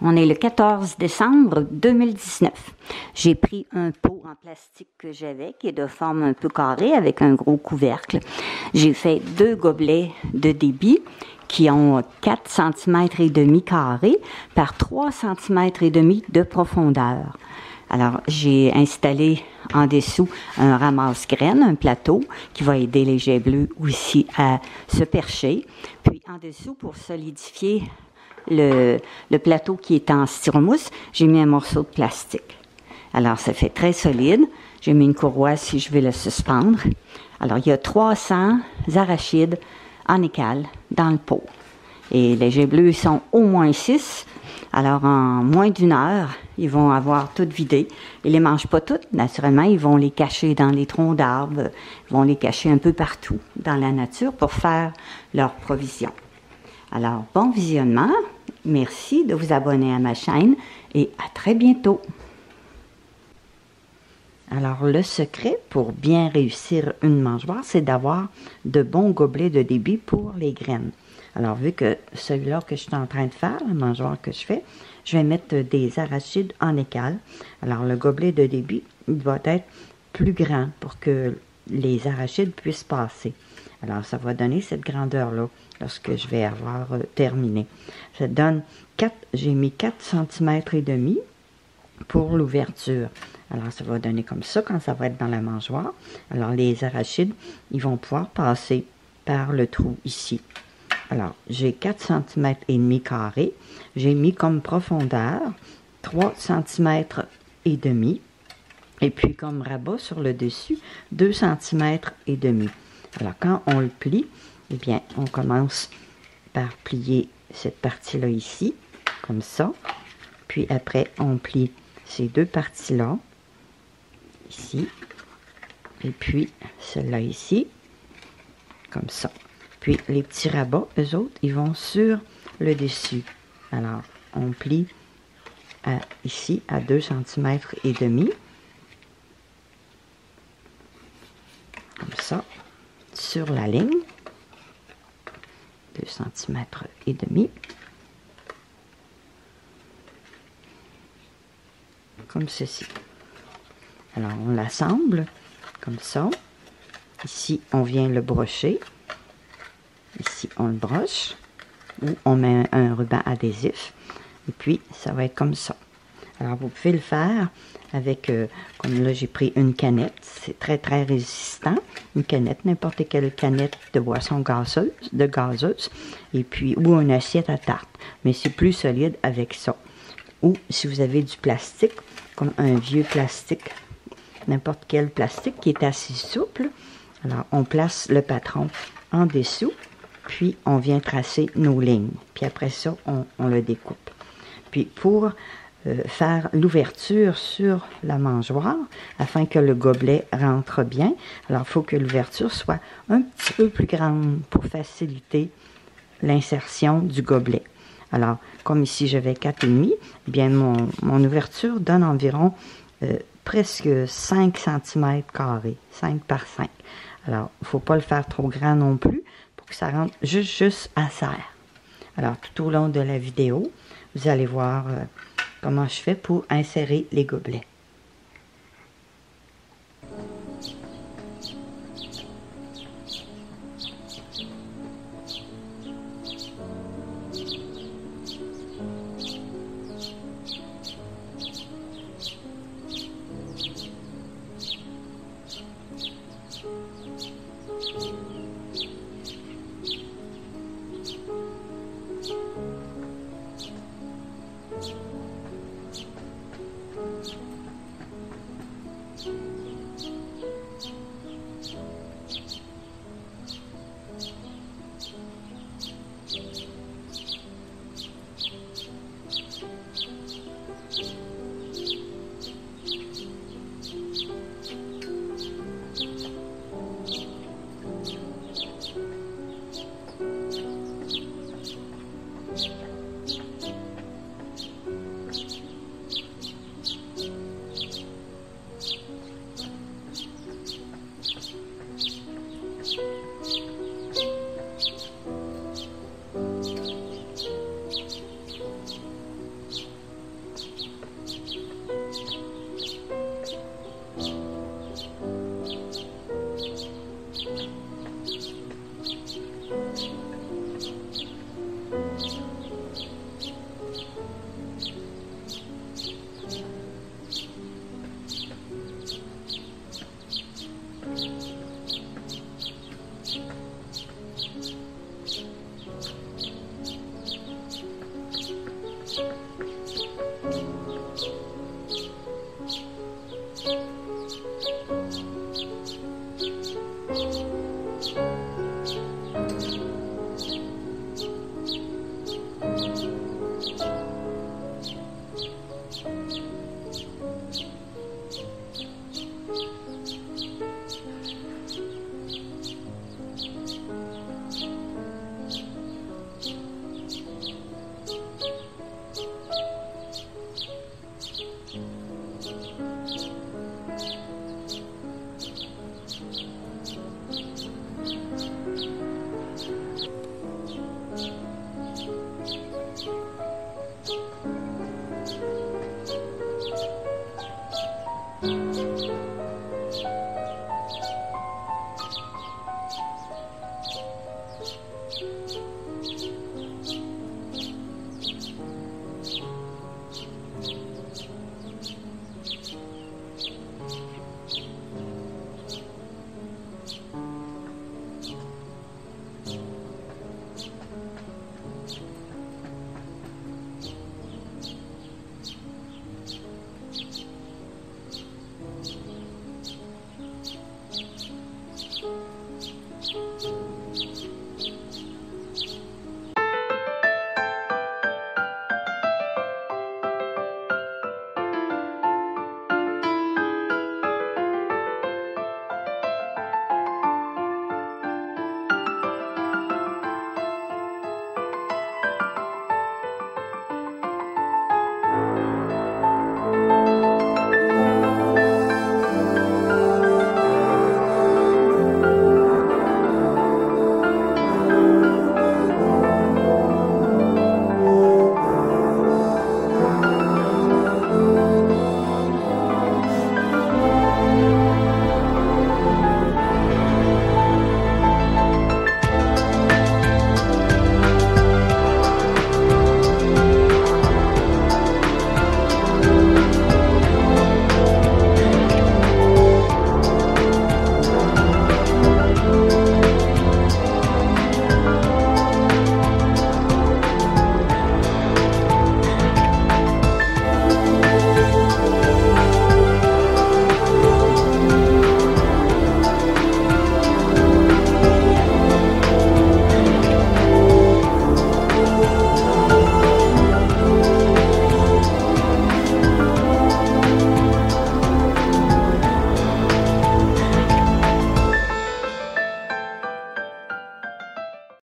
On est le 14 décembre 2019. J'ai pris un pot en plastique que j'avais, qui est de forme un peu carrée, avec un gros couvercle. J'ai fait 2 gobelets de débit qui ont 4 cm et demi carrés par 3 cm et demi de profondeur. Alors, j'ai installé en dessous un ramasse-graines, un plateau qui va aider les jets bleus aussi à se percher. Puis en dessous, pour solidifier le plateau qui est en styromousse, j'ai mis un morceau de plastique. Alors, ça fait très solide. J'ai mis une courroie si je veux le suspendre. Alors, il y a 300 arachides en écale dans le pot. Et les jets bleus sont au moins 6. Alors, en moins d'1 heure, ils vont avoir tout vidé. Ils ne les mangent pas toutes, naturellement. Ils vont les cacher dans les troncs d'arbres. Ils vont les cacher un peu partout dans la nature pour faire leur provision. Alors, bon visionnement. Merci de vous abonner à ma chaîne et à très bientôt. Alors, le secret pour bien réussir une mangeoire, c'est d'avoir de bons gobelets de débit pour les graines. Alors, vu que celui-là que je suis en train de faire, la mangeoire que je fais, je vais mettre des arachides en écale. Alors, le gobelet de débit, il doit être plus grand pour que les arachides puissent passer. Alors, ça va donner cette grandeur-là lorsque je vais avoir terminé. Ça donne j'ai mis 4 cm et demi pour l'ouverture. Alors, ça va donner comme ça quand ça va être dans la mangeoire. Alors, les arachides, ils vont pouvoir passer par le trou ici. Alors, j'ai 4 cm et demi carrés. J'ai mis comme profondeur 3 cm et demi. Et puis, comme rabat sur le dessus, 2 cm et demi. Alors, quand on le plie, eh bien, on commence par plier cette partie-là ici, comme ça. Puis après, on plie ces 2 parties-là, ici. Et puis, celle-là ici, comme ça. Puis, les petits rabats, eux autres, ils vont sur le dessus. Alors, on plie ici à 2 cm et demi. Comme ça, sur la ligne. 2 cm et demi. Comme ceci. Alors, on l'assemble comme ça. Ici, on vient le brocher. Ici, on le broche. Ou on met un ruban adhésif. Et puis, ça va être comme ça. Alors, vous pouvez le faire avec, comme là, j'ai pris une canette. C'est très, très résistant. Une canette, n'importe quelle canette de boisson gazeuse. Et puis, ou une assiette à tarte. Mais c'est plus solide avec ça. Ou, si vous avez du plastique, comme un vieux plastique, n'importe quel plastique qui est assez souple. Alors, on place le patron en dessous. Puis, on vient tracer nos lignes. Puis après ça, on le découpe. Puis, pour faire l'ouverture sur la mangeoire, afin que le gobelet rentre bien, alors il faut que l'ouverture soit un petit peu plus grande pour faciliter l'insertion du gobelet. Alors, comme ici, j'avais 4,5, eh bien, mon ouverture donne environ presque 5 cm carrés, 5 par 5. Alors, il ne faut pas le faire trop grand non plus, pour que ça rentre juste à serre. Alors, tout au long de la vidéo, vous allez voir comment je fais pour insérer les gobelets.